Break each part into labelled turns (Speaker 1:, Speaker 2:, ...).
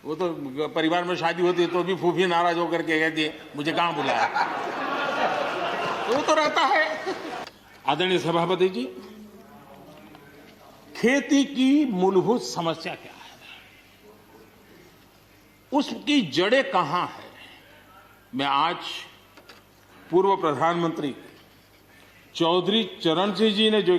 Speaker 1: वो तो परिवार में शादी होती है तो भी फूफी नाराज होकर के कहती है मुझे कहाँ बुलाया। वो तो रहता है। आदरणीय सभापति जी, खेती की मूलभूत समस्या क्या है, उसकी जड़ें कहां है, मैं आज पूर्व प्रधानमंत्री चौधरी चरण सिंह जी ने जो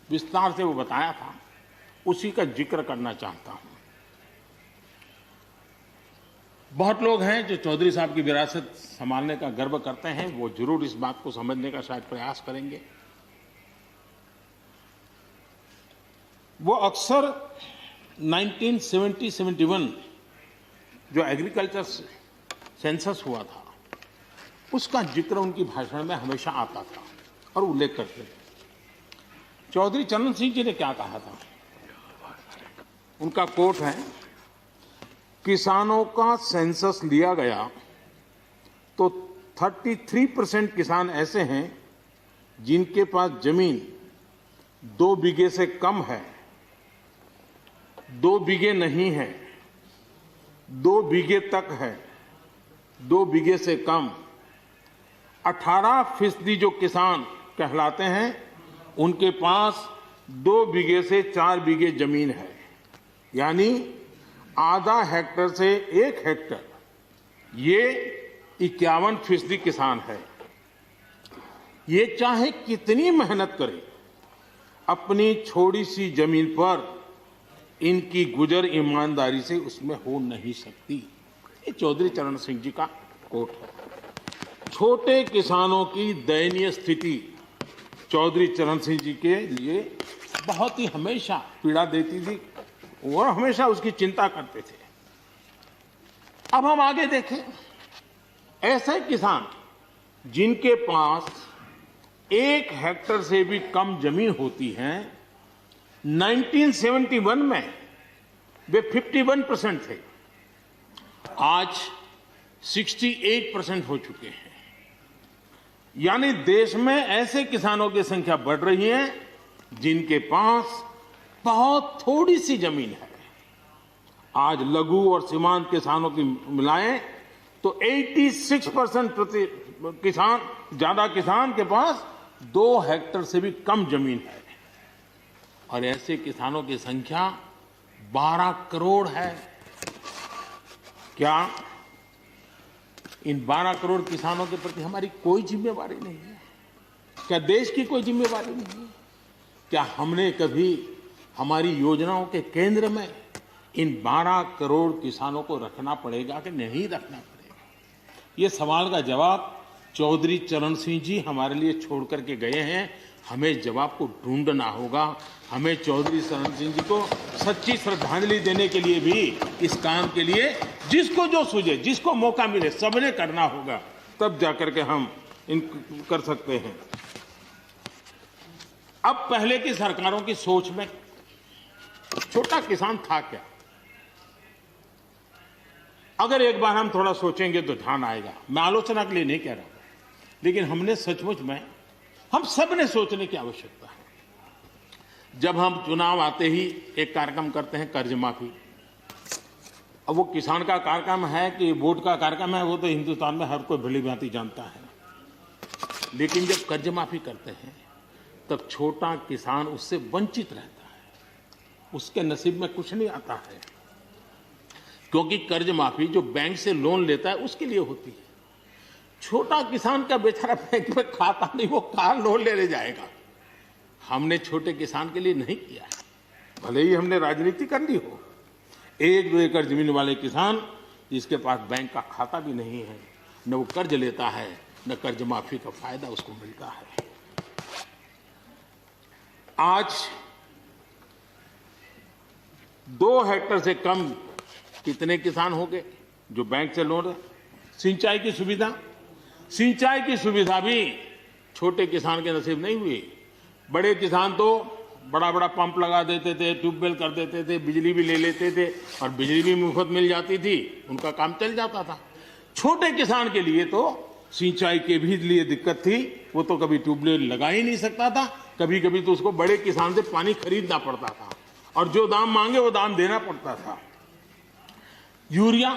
Speaker 1: विस्तार से वो बताया था उसी का जिक्र करना चाहता हूं। बहुत लोग हैं जो चौधरी साहब की विरासत संभालने का गर्व करते हैं, वो जरूर इस बात को समझने का शायद प्रयास करेंगे। वो अक्सर 1970-71 जो एग्रीकल्चर सेंसस हुआ था उसका जिक्र उनकी भाषण में हमेशा आता था और उल्लेख करते थे। चौधरी चरण सिंह जी ने क्या कहा था, उनका कोट है, किसानों का सेंसस लिया गया तो 33% किसान ऐसे हैं जिनके पास जमीन 2 बीघे से कम है, 2 बीघे नहीं है, 2 बीघे तक है, 2 बीघे से कम। 18% जो किसान कहलाते हैं उनके पास 2 बीघे से 4 बीघे जमीन है, यानी आधा हेक्टर से 1 हेक्टर, ये 51% किसान है। ये चाहे कितनी मेहनत करे, अपनी छोटी सी जमीन पर इनकी गुजर ईमानदारी से उसमें हो नहीं सकती। ये चौधरी चरण सिंह जी का कोट है। छोटे किसानों की दयनीय स्थिति चौधरी चरण सिंह जी के लिए बहुत ही हमेशा पीड़ा देती थी और हमेशा उसकी चिंता करते थे। अब हम आगे देखें, ऐसे किसान जिनके पास 1 हेक्टर से भी कम जमीन होती है, 1971 में वे 51% थे, आज 68% हो चुके हैं। यानी देश में ऐसे किसानों की संख्या बढ़ रही है जिनके पास बहुत थोड़ी सी जमीन है। आज लघु और सीमांत किसानों की मिलाएं तो 86% किसान, ज्यादा किसान के पास 2 हेक्टर से भी कम जमीन है और ऐसे किसानों की संख्या 12 करोड़ है। क्या इन 12 करोड़ किसानों के प्रति हमारी कोई जिम्मेवारी नहीं है? क्या देश की कोई जिम्मेवारी नहीं है? क्या हमने कभी हमारी योजनाओं के केंद्र में इन 12 करोड़ किसानों को रखना पड़ेगा कि नहीं रखना पड़ेगा? ये सवाल का जवाब चौधरी चरण सिंह जी हमारे लिए छोड़ करके गए हैं। हमें जवाब को ढूंढना होगा। हमें चौधरी चरण सिंह जी को सच्ची श्रद्धांजलि देने के लिए भी इस काम के लिए जिसको जो सूझे, जिसको मौका मिले, सबने करना होगा, तब जाकर के हम इन कर सकते हैं। अब पहले की सरकारों की सोच में छोटा किसान था क्या? अगर एक बार हम थोड़ा सोचेंगे तो ध्यान आएगा। मैं आलोचना के लिए नहीं कह रहा हूं, लेकिन हमने सचमुच में, हम सब ने सोचने की आवश्यकता है। जब हम चुनाव आते ही एक कार्यक्रम करते हैं कर्ज माफी, अब वो किसान का कार्यक्रम है कि वोट का कार्यक्रम है, वो तो हिंदुस्तान में हर कोई भली भांति जानता है। लेकिन जब कर्ज माफी करते हैं तब छोटा किसान उससे वंचित रहता है, उसके नसीब में कुछ नहीं आता है, क्योंकि कर्ज माफी जो बैंक से लोन लेता है उसके लिए होती है। छोटा किसान का बेचारा बैंक में खाता नहीं, वो कहां लोन लेने जाएगा? हमने छोटे किसान के लिए नहीं किया है, भले ही हमने राजनीति कर ली हो। 1-2 एकड़ जमीन वाले किसान जिसके पास बैंक का खाता भी नहीं है, न वो कर्ज लेता है, न कर्ज माफी का फायदा उसको मिलता है। आज 2 हेक्टर से कम कितने किसान हो गए जो बैंक से लोन? सिंचाई की सुविधा भी छोटे किसान के नसीब नहीं हुई। बड़े किसान तो बड़ा बड़ा पंप लगा देते थे, ट्यूबवेल कर देते थे, बिजली भी ले लेते थे और बिजली भी मुफ्त मिल जाती थी, उनका काम चल जाता था। छोटे किसान के लिए तो सिंचाई के भी लिए दिक्कत थी, वो तो कभी ट्यूबवेल लगा ही नहीं सकता था, कभी कभी तो उसको बड़े किसान से पानी खरीदना पड़ता था और जो दाम मांगे वो दाम देना पड़ता था। यूरिया,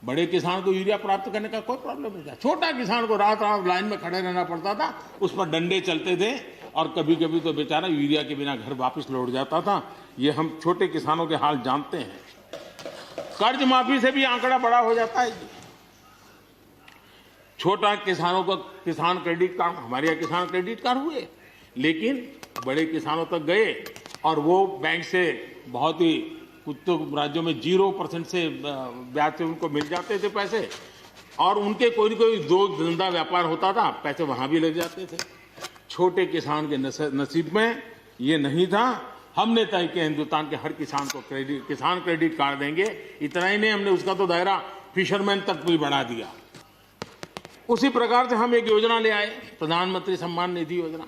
Speaker 1: बड़े किसान को यूरिया प्राप्त करने का कोई प्रॉब्लम नहीं था। छोटा किसान को रात रात लाइन में खड़े रहना पड़ता था, उस पर डंडे चलते थे और कभी कभी तो बेचारा यूरिया के बिना घर वापस लौट जाता था। ये हम छोटे किसानों के हाल जानते हैं। कर्ज माफी से भी आंकड़ा बड़ा हो जाता है। छोटा किसानों को किसान क्रेडिट कार्ड, हमारे यहाँ किसान क्रेडिट कार्ड हुए, लेकिन बड़े किसानों तक गए और वो बैंक से बहुत ही, कुछ तो राज्यों में 0% से ब्याज से उनको मिल जाते थे पैसे, और उनके कोई न कोई दो धंधा व्यापार होता था, पैसे वहां भी लग जाते थे। छोटे किसान के नसीब में ये नहीं था। हमने तय किया हिंदुस्तान के हर किसान को किसान क्रेडिट कार्ड देंगे। इतना ही नहीं, हमने उसका तो दायरा फिशरमैन तक भी बढ़ा दिया। उसी प्रकार से हम एक योजना ले आए, प्रधानमंत्री सम्मान निधि योजना।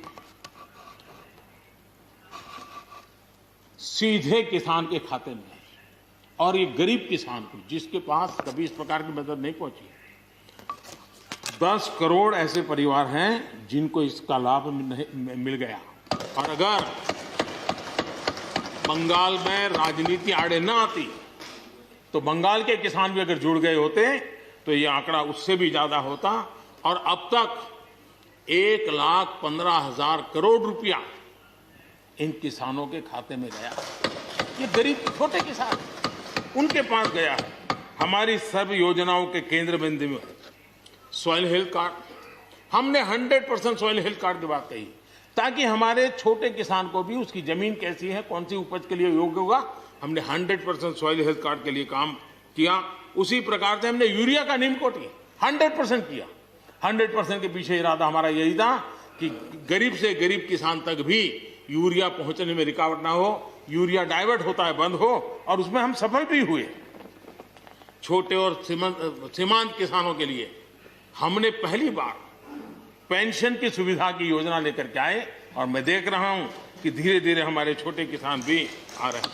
Speaker 1: सीधे किसान के खाते में, और ये गरीब किसान को, जिसके पास कभी इस प्रकार की मदद नहीं पहुंची। 10 करोड़ ऐसे परिवार हैं जिनको इसका लाभ मिल गया। और अगर बंगाल में राजनीति आड़े न आती तो बंगाल के किसान भी अगर जुड़ गए होते तो ये आंकड़ा उससे भी ज्यादा होता। और अब तक 1,15,000 करोड़ रुपया इन किसानों के खाते में गया। ये गरीब छोटे किसान, उनके पास गया है। हमारी सब योजनाओं के केंद्र बिंदु में सॉइल हेल्थ कार्ड, हमने 100% सॉइल हेल्थ कार्ड की बात कही, ताकि हमारे छोटे किसान को भी उसकी जमीन कैसी है, कौन सी उपज के लिए योग्य होगा। हमने 100% सॉइल हेल्थ कार्ड के लिए काम किया। उसी प्रकार से हमने यूरिया का नीम कोटिंग 100% किया। 100% के पीछे इरादा हमारा यही था कि गरीब से गरीब किसान तक भी यूरिया पहुंचने में रुकावट ना हो, यूरिया डाइवर्ट होता है बंद हो, और उसमें हम सफल भी हुए। छोटे और सीमांत किसानों के लिए हमने पहली बार पेंशन की सुविधा की योजना लेकर के आए, और मैं देख रहा हूं कि धीरे धीरे हमारे छोटे किसान भी आ रहे हैं।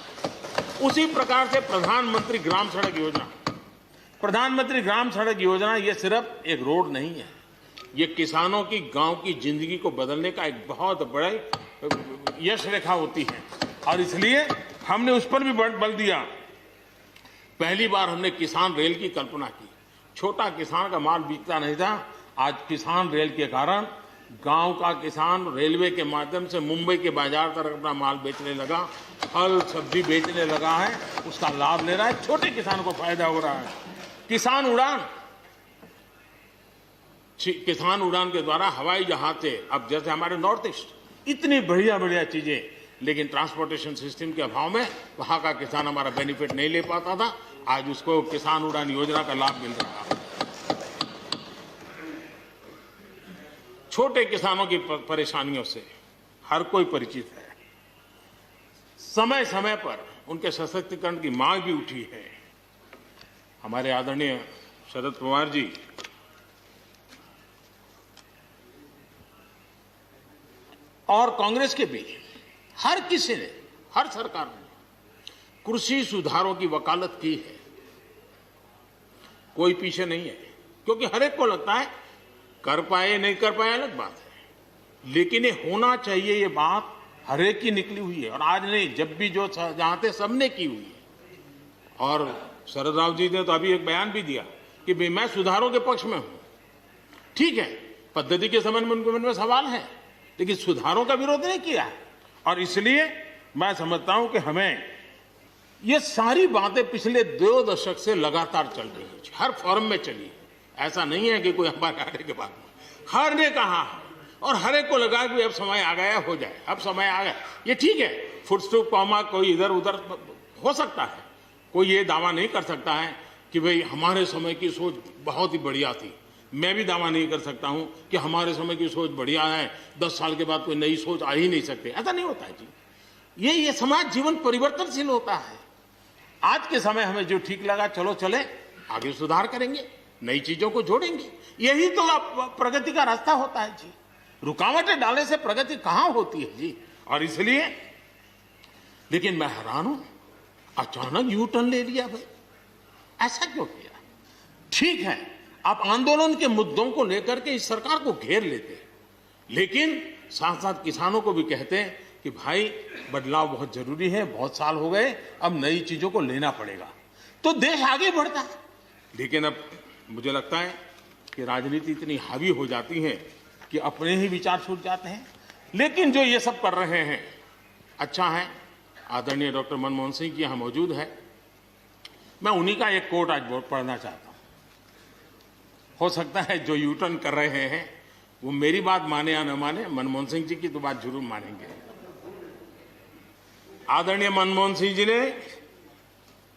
Speaker 1: उसी प्रकार से प्रधानमंत्री ग्राम सड़क योजना, प्रधानमंत्री ग्राम सड़क योजना ये सिर्फ एक रोड नहीं है, ये किसानों की गांव की जिंदगी को बदलने का एक बहुत बड़े यश रेखा होती है, और इसलिए हमने उस पर भी बल दिया। पहली बार हमने किसान रेल की कल्पना की। छोटा किसान का माल बिकता नहीं था, आज किसान रेल के कारण गांव का किसान रेलवे के माध्यम से मुंबई के बाजार तक अपना माल बेचने लगा, फल सब्जी बेचने लगा है, उसका लाभ ले रहा है। छोटे किसान को फायदा हो रहा है। किसान उड़ान के द्वारा हवाई जहाज से, अब जैसे हमारे नॉर्थ ईस्ट इतनी बढ़िया बढ़िया चीजें, लेकिन ट्रांसपोर्टेशन सिस्टम के अभाव में वहां का किसान हमारा बेनिफिट नहीं ले पाता था। आज उसको किसान उड़ान योजना का लाभ मिल रहा है। छोटे किसानों की परेशानियों से हर कोई परिचित है। समय समय पर उनके सशक्तिकरण की मांग भी उठी है। हमारे आदरणीय शरद पवार जी और कांग्रेस के भी हर किसी ने, हर सरकार ने कृषि सुधारों की वकालत की है। कोई पीछे नहीं है, क्योंकि हर एक को लगता है कर पाए नहीं कर पाए अलग बात है, लेकिन ये होना चाहिए, ये बात हर एक की निकली हुई है। और आज नहीं, जब भी जो जहां थे सबने की हुई है। और शरद राव जी ने तो अभी एक बयान भी दिया कि भाई मैं सुधारों के पक्ष में हूं। ठीक है, पद्धति के संबंध में उनके मन में सवाल है, लेकिन सुधारों का विरोध नहीं किया है। और इसलिए मैं समझता हूं कि हमें ये सारी बातें पिछले 2 दशक से लगातार चल रही है, हर फोरम में चली। ऐसा नहीं है कि कोई हमारे आने के बाद, हर ने कहा है और हर एक को लगा कि अब समय आ गया, हो जाए, अब समय आ गया। ये ठीक है, फुट स्टॉप कॉमा कोई इधर उधर हो सकता है, कोई ये दावा नहीं कर सकता है कि भाई हमारे समय की सोच बहुत ही बढ़िया थी। मैं भी दावा नहीं कर सकता हूं कि हमारे समय की सोच बढ़िया है, 10 साल के बाद कोई नई सोच आ ही नहीं सकती। ऐसा नहीं होता है जी। ये समाज जीवन परिवर्तनशील होता है। आज के समय हमें जो ठीक लगा, चलो चले, आगे सुधार करेंगे, नई चीजों को जोड़ेंगे। यही तो प्रगति का रास्ता होता है जी। रुकावटें डालने से प्रगति कहां होती है जी। और इसलिए, लेकिन मैं हैरान हूं, अचानक यू टर्न ले लिया भाई, ऐसा क्यों किया? ठीक है, आप आंदोलन के मुद्दों को लेकर के इस सरकार को घेर लेते, लेकिन साथ साथ किसानों को भी कहते हैं कि भाई बदलाव बहुत जरूरी है, बहुत साल हो गए, अब नई चीजों को लेना पड़ेगा। तो देश आगे बढ़ता है। लेकिन अब मुझे लगता है कि राजनीति इतनी हावी हो जाती है कि अपने ही विचार छूट जाते हैं। लेकिन जो ये सब कर रहे हैं अच्छा है। आदरणीय डॉक्टर मनमोहन सिंह जी यहाँ मौजूद है। मैं उन्हीं का एक कोट आज पढ़ना चाहता हूँ। हो सकता है जो यू टर्न कर रहे हैं वो मेरी बात माने या न माने, मनमोहन सिंह जी की तो बात जरूर मानेंगे। आदरणीय मनमोहन सिंह जी ने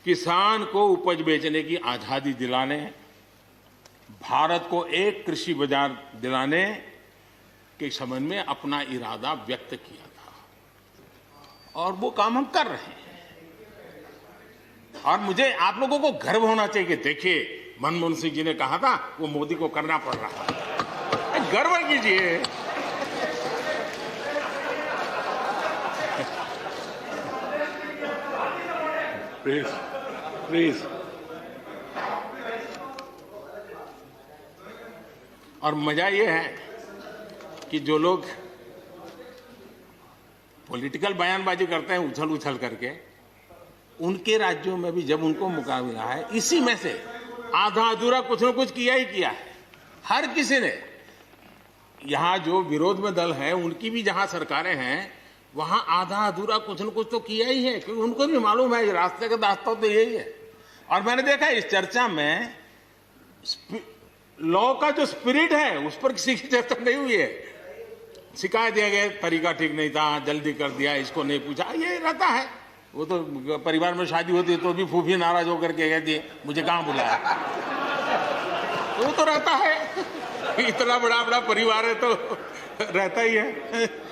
Speaker 1: किसान को उपज बेचने की आजादी दिलाने, भारत को एक कृषि बाजार दिलाने के संबंध में अपना इरादा व्यक्त किया था और वो काम हम कर रहे हैं। और मुझे आप लोगों को गर्व होना चाहिए कि देखिए मनमोहन सिंह जी ने कहा था वो मोदी को करना पड़ रहा है। गर्व कीजिए। Please please. और मजा ये है कि जो लोग पॉलिटिकल बयानबाजी करते हैं उछल उछल करके, उनके राज्यों में भी जब उनको मौका मिला है इसी में से आधा अधूरा कुछ न कुछ किया ही किया है। हर किसी ने, यहां जो विरोध में दल है उनकी भी जहां सरकारें हैं वहां आधा अधूरा कुछ न कुछ तो किया ही है, क्योंकि उनको भी मालूम है रास्ते का रास्ता तो यही है। और मैंने देखा इस चर्चा में लॉ का जो स्पिरिट है उस पर किसी की चर्चा नहीं हुई है। शिकायत दिया गया तरीका ठीक नहीं था, जल्दी कर दिया, इसको नहीं पूछा, ये रहता है। वो तो परिवार में शादी होती है तो भी फूफी नाराज होकर के कहती है मुझे कहां बुलाया। वो तो रहता है, इतना बड़ा बड़ा परिवार है तो रहता ही है।